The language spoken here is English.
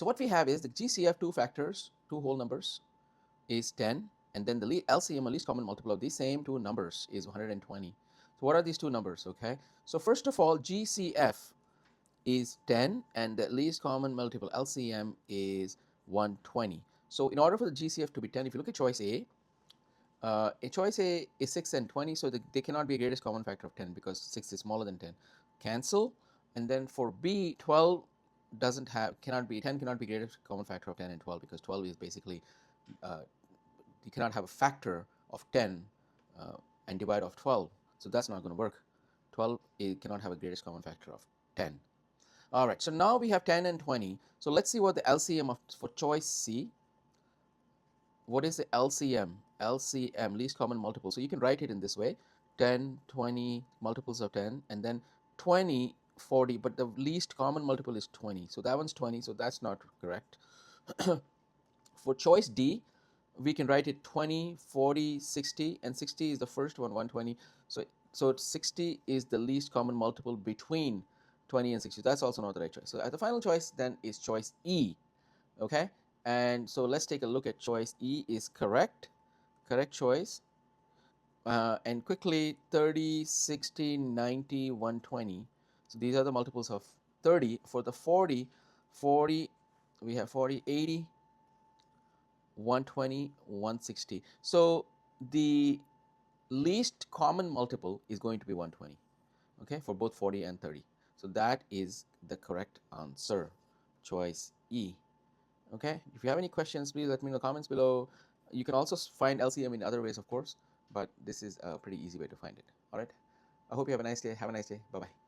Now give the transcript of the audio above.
So what we have is the GCF two factors, two whole numbers, is 10, and then the LCM, or least common multiple, of these same two numbers is 120. So what are these two numbers? Okay, so first of all, GCF is 10 and the least common multiple LCM is 120. So in order for the GCF to be 10, if you look at choice A choice A is 6 and 20, so they cannot be a greatest common factor of 10 because 6 is smaller than 10. Cancel. And then for B, 12 cannot be 10 cannot be greatest common factor of 10 and 12 because 12 is basically you cannot have a factor of 10 and divide off 12. So that's not going to work. 12 cannot have a greatest common factor of 10. All right, so now we have 10 and 20. So let's see what the LCM for choice C. What is the LCM? LCM, least common multiple. So you can write it in this way: 10, 20, multiples of 10, and then 20, 40, but the least common multiple is 20. So that one's 20, so that's not correct. For choice D, we can write it 20, 40, 60, and 60 is the first one, 120. So 60 is the least common multiple between 20 and 60. That's also not the right choice. So the final choice then is choice E. Okay, and so let's take a look at choice E is correct choice. And quickly, 30, 60, 90, 120. So these are the multiples of 30. For the 40, we have 40, 80, 120, 160. So the least common multiple is going to be 120, okay, for both 40 and 30. So that is the correct answer, choice E. Okay, if you have any questions, please let me know in the comments below. You can also find LCM in other ways, of course, but this is a pretty easy way to find it. All right, I hope you have a nice day. Have a nice day. Bye-bye.